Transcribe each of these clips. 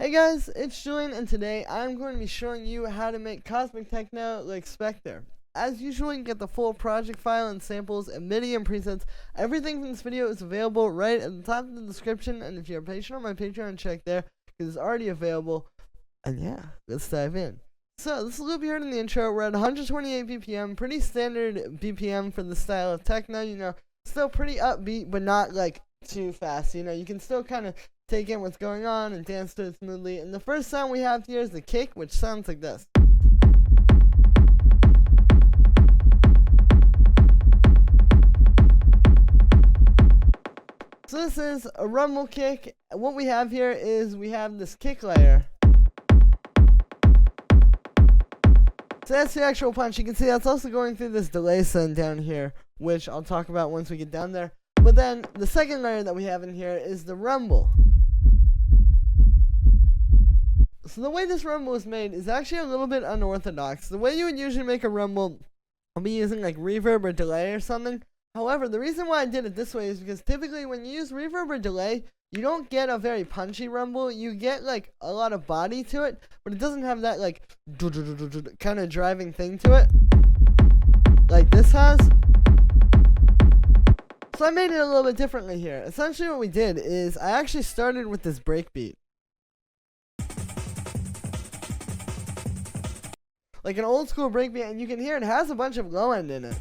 Hey guys, it's Julian, and today I'm going to be showing you how to make cosmic techno like Spektre. As usual, you can get the full project file and samples and MIDI and presets. Everything from this video is available right at the top of the description, and if you're a patron on my Patreon, check there because it's already available. And yeah, let's dive in. So, this is a loop you heard in the intro. We're at 128 BPM, pretty standard BPM for the style of techno, still pretty upbeat, but not like too fast, you can still kind of take in what's going on and dance to it smoothly. And the first sound we have here is the kick, which sounds like this. So this is a rumble kick. What we have here is we have this kick layer. So that's the actual punch. You can see that's also going through this delay send down here, which I'll talk about once we get down there. But then the second layer that we have in here is the rumble. So the way this rumble is made is actually a little bit unorthodox. The way you would usually make a rumble will be using like reverb or delay or something. However, the reason why I did it this way is because typically when you use reverb or delay, you don't get a very punchy rumble. You get like a lot of body to it, but it doesn't have that like kind of driving thing to it like this has. So I made it a little bit differently here. Essentially what we did is I actually started with this breakbeat. Like an old school breakbeat, and you can hear it has a bunch of low end in it.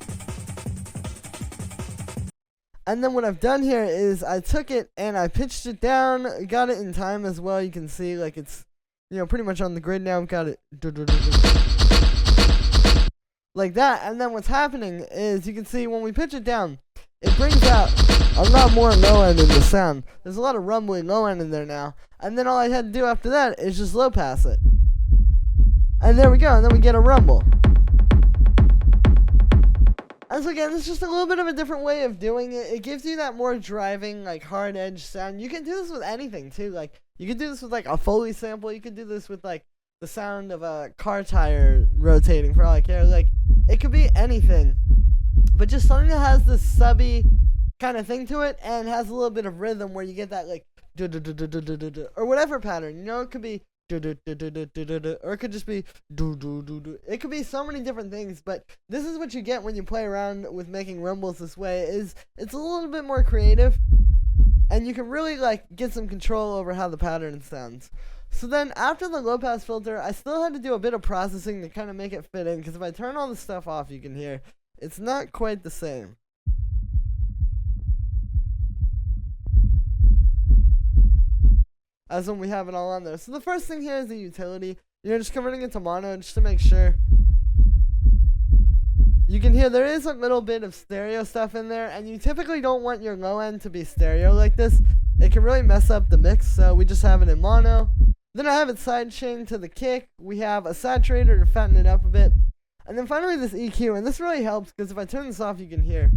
And then what I've done here is I took it and I pitched it down, got it in time as well. You can see like it's, pretty much on the grid now. Got it like that. And then what's happening is you can see when we pitch it down, it brings out a lot more low end in the sound. There's a lot of rumbling low end in there now. And then all I had to do after that is just low pass it. And there we go, and then we get a rumble. And so again, it's just a little bit of a different way of doing it. It gives you that more driving, like hard edge sound. You can do this with anything too. Like you can do this with like a Foley sample. You can do this with like the sound of a car tire rotating for all I care. Like it could be anything, but just something that has this subby kind of thing to it and has a little bit of rhythm where you get that like or whatever pattern. It could be or it could just be it could be so many different things, but this is what you get when you play around with making rumbles this way. Is it's a little bit more creative and you can really like get some control over how the pattern sounds. So then after the low pass filter, I still had to do a bit of processing to kind of make it fit in, because if I turn all the stuff off, you can hear it's not quite the same. As when we have it all on there. So the first thing here is the utility. Just converting it to mono just to make sure. You can hear there is a little bit of stereo stuff in there, and you typically don't want your low end to be stereo like this. It can really mess up the mix, so we just have it in mono. Then I have it sidechained to the kick. We have a saturator to fatten it up a bit. And then finally this EQ, and this really helps because if I turn this off, you can hear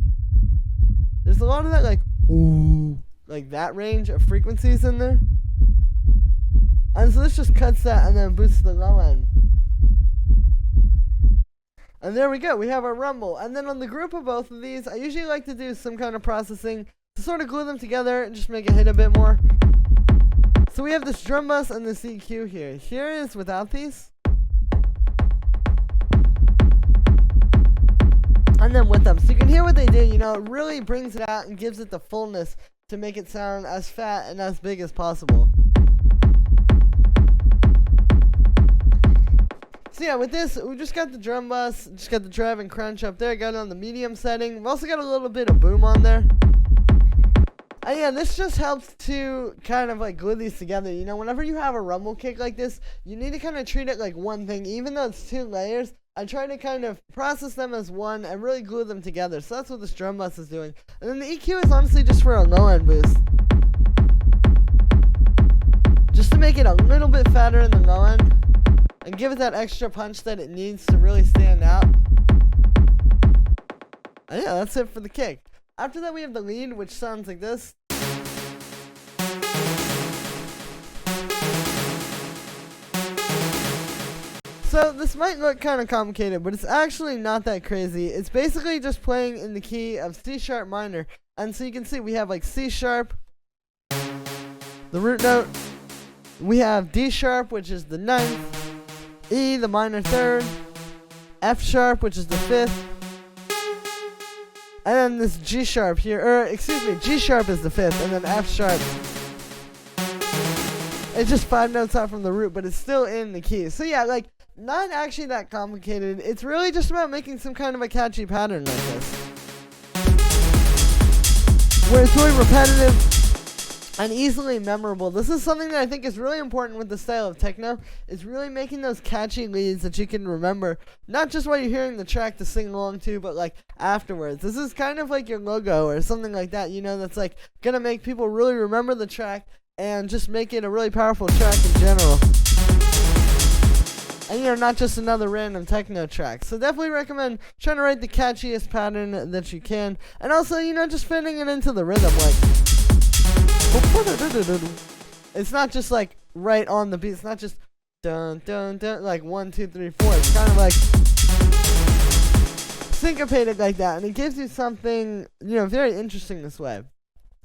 there's a lot of that like ooh, like that range of frequencies in there. And so this just cuts that and then boosts the low end. And there we go, we have our rumble. And then on the group of both of these, I usually like to do some kind of processing to sort of glue them together and just make it hit a bit more. So we have this drum bus and this EQ here. Here is without these. And then with them. So you can hear what they do, it really brings it out and gives it the fullness to make it sound as fat and as big as possible. So yeah, with this, we just got the drum bus, just got the drive and crunch up there, got it on the medium setting. We've also got a little bit of boom on there. And yeah, this just helps to kind of like glue these together. Whenever you have a rumble kick like this, you need to kind of treat it like one thing. Even though it's two layers, I try to kind of process them as one and really glue them together. So that's what this drum bus is doing. And then the EQ is honestly just for a low end boost. Just to make it a little bit fatter in the low end. And give it that extra punch that it needs to really stand out. And yeah, that's it for the kick. After that we have the lead, which sounds like this. So this might look kind of complicated, but it's actually not that crazy. It's basically just playing in the key of C sharp minor. And so you can see we have like C sharp, the root note, We have D sharp, which is the 9th, E, the minor 3rd, F sharp, which is the 5th, and then this G sharp here, G sharp is the 5th, and then F sharp. It's just 5 notes out from the root, but it's still in the key. So yeah, like, not actually that complicated. It's really just about making some kind of a catchy pattern like this, where it's really repetitive and easily memorable. This is something that I think is really important with the style of techno. Is really making those catchy leads that you can remember, not just while you're hearing the track to sing along to, but like afterwards. This is kind of like your logo or something like that, you know, that's like gonna make people really remember the track and just make it a really powerful track in general. And, you know, not just another random techno track. So definitely recommend trying to write the catchiest pattern that you can. And also, you know, just fitting it into the rhythm. Like, it's not just like right on the beat. It's not just dun dun dun, like 1, 2, 3, 4. It's kind of like syncopated like that. And it gives you something, you know, very interesting this way.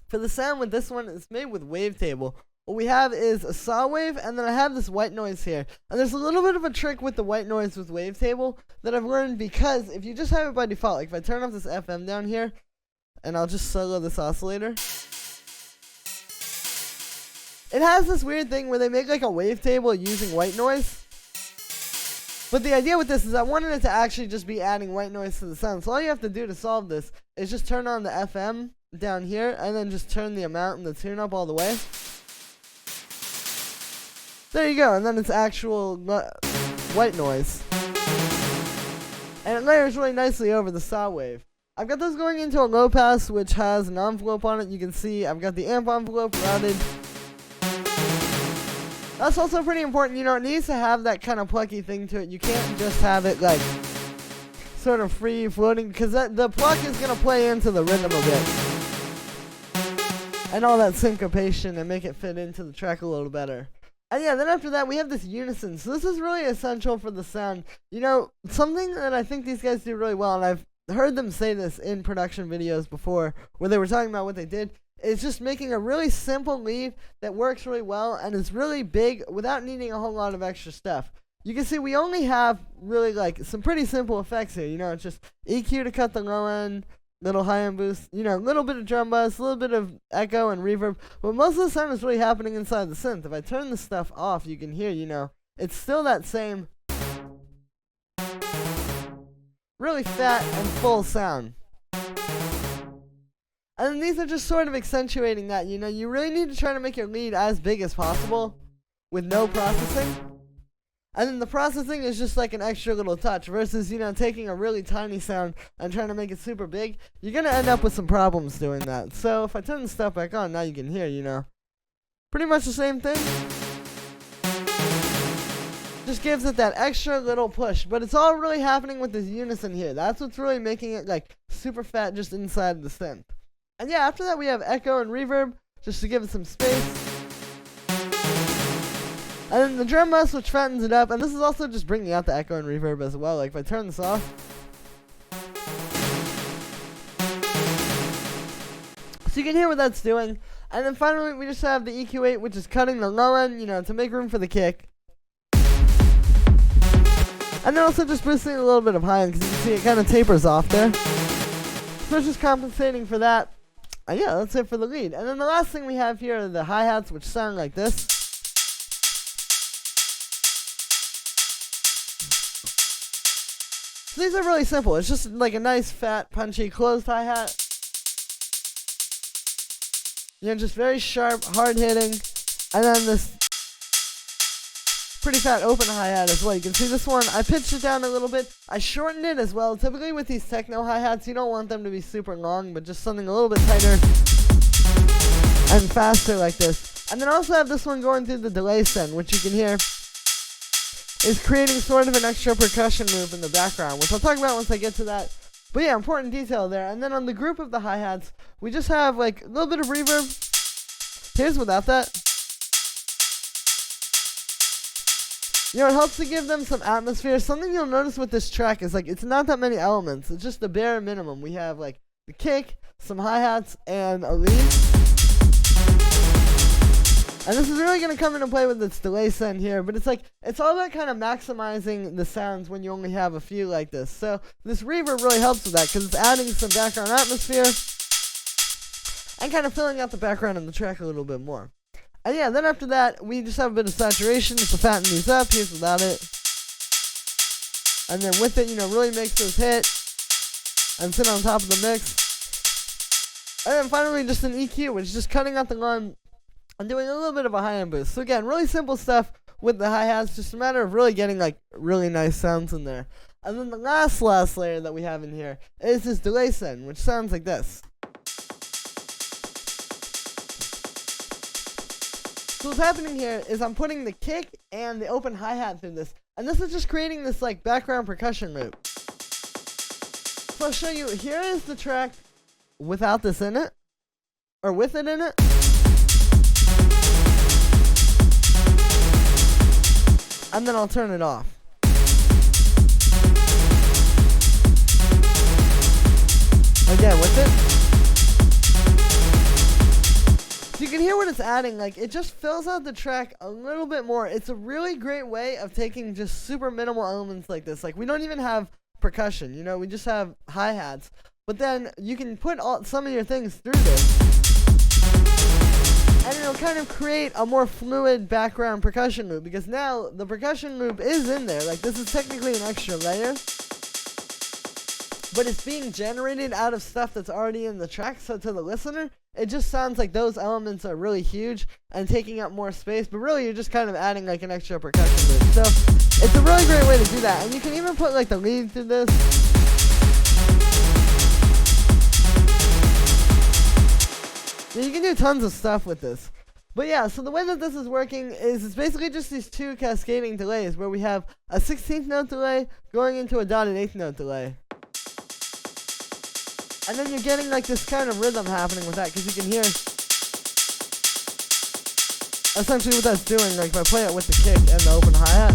For the sound with this one, it's made with wavetable. What we have is a saw wave, and then I have this white noise here. And there's a little bit of a trick with the white noise with wavetable that I've learned, because if you just have it by default, like if I turn off this FM down here, and I'll just solo this oscillator, it has this weird thing where they make like a wavetable using white noise. But the idea with this is I wanted it to actually just be adding white noise to the sound. So all you have to do to solve this is just turn on the FM down here, and then just turn the amount and the tune up all the way. There you go, and then it's actual white noise. And it layers really nicely over the saw wave. I've got those going into a low pass, which has an envelope on it. You can see I've got the amp envelope routed. That's also pretty important, you know, it needs to have that kind of plucky thing to it. You can't just have it like sort of free floating, because the pluck is going to play into the rhythm a bit. And all that syncopation and make it fit into the track a little better. And yeah, then after that we have this unison. So this is really essential for the sound. You know, something that I think these guys do really well, and I've heard them say this in production videos before, where they were talking about what they did, is just making a really simple lead that works really well and is really big without needing a whole lot of extra stuff. You can see we only have really like some pretty simple effects here. You know, it's just EQ to cut the low end, little high end boost, you know, a little bit of drum bass, a little bit of echo and reverb. But most of the sound is really happening inside the synth. If I turn this stuff off, you can hear, you know, it's still that same really fat and full sound. And these are just sort of accentuating that, you know, you really need to try to make your lead as big as possible with no processing. And then the processing is just like an extra little touch versus, you know, taking a really tiny sound and trying to make it super big. You're going to end up with some problems doing that. So if I turn the stuff back on, now you can hear, you know, pretty much the same thing. Just gives it that extra little push. But it's all really happening with this unison here. That's what's really making it like super fat just inside the synth. And yeah, after that we have echo and reverb just to give it some space. And then the drum bus, which fattens it up, and this is also just bringing out the echo and reverb as well. Like if I turn this off, so you can hear what that's doing. And then finally we just have the EQ8, which is cutting the low end, you know, to make room for the kick. And then also just boosting a little bit of high end, because you can see it kind of tapers off there. So it's just compensating for that. And yeah, that's it for the lead. And then the last thing we have here are the hi-hats, which sound like this. So these are really simple. It's just like a nice, fat, punchy, closed hi-hat. You know, just very sharp, hard-hitting. And then this pretty fat open hi-hat as well. You can see this one, I pitched it down a little bit. I shortened it as well. Typically with these techno hi-hats, you don't want them to be super long, but just something a little bit tighter and faster like this. And then I also have this one going through the delay send, which you can hear is creating sort of an extra percussion loop in the background, which I'll talk about once I get to that. But yeah, important detail there. And then on the group of the hi-hats, we just have like a little bit of reverb. Here's without that. You know, it helps to give them some atmosphere. Something you'll notice with this track is like it's not that many elements. It's just the bare minimum. We have like the kick, some hi-hats, and a lead. And this is really going to come into play with this delay send here, but it's like, it's all about kind of maximizing the sounds when you only have a few like this. So this reverb really helps with that because it's adding some background atmosphere and kind of filling out the background of the track a little bit more. And yeah, then after that, we just have a bit of saturation just to fatten these up. Here's without it. And then with it, really makes those hit and sit on top of the mix. And then finally, just an EQ, which is just cutting out the line and doing a little bit of a high-end boost. So again, really simple stuff with the hi-hats, just a matter of really getting like really nice sounds in there. And then the last layer that we have in here is this delay send, which sounds like this. So what's happening here is I'm putting the kick and the open hi-hat through this, and this is just creating this like background percussion loop. So I'll show you, here is the track without this in it, or with it in it. And then I'll turn it off. Again, with it. So you can hear what it's adding, like it just fills out the track a little bit more. It's a really great way of taking just super minimal elements like this. Like we don't even have percussion, we just have hi-hats. But then you can put some of your things through this. And it'll kind of create a more fluid background percussion loop, because now the percussion loop is in there. Like this is technically an extra layer, but it's being generated out of stuff that's already in the track. So to the listener, it just sounds like those elements are really huge and taking up more space, but really you're just kind of adding like an extra percussion loop. So it's a really great way to do that. And you can even put like the lead through this. Yeah, you can do tons of stuff with this. But yeah, so the way that this is working is it's basically just these two cascading delays where we have a 16th note delay going into a dotted 8th note delay. And then you're getting like this kind of rhythm happening with that, because you can hear essentially what that's doing, like if I play it with the kick and the open hi-hat.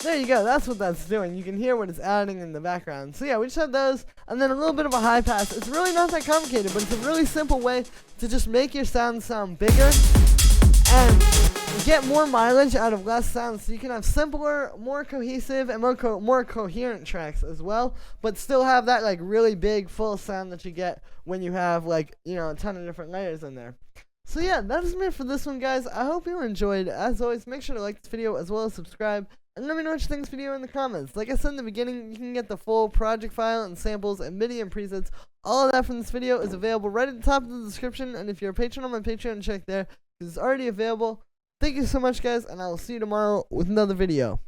There you go, that's what that's doing. You can hear what it's adding in the background. So yeah, we just have those, and then a little bit of a high pass. It's really not that complicated, but it's a really simple way to just make your sound bigger and get more mileage out of less sound, so you can have simpler, more cohesive, and more coherent tracks as well, but still have that like really big full sound that you get when you have like, a ton of different layers in there. So yeah, that is it for this one, guys. I hope you enjoyed. As always, make sure to like this video as well as subscribe. And let me know what you think of this video in the comments. Like I said in the beginning, you can get the full project file and samples and MIDI and presets. All of that from this video is available right at the top of the description. And if you're a patron on my Patreon, check there, because it's already available. Thank you so much, guys, and I will see you tomorrow with another video.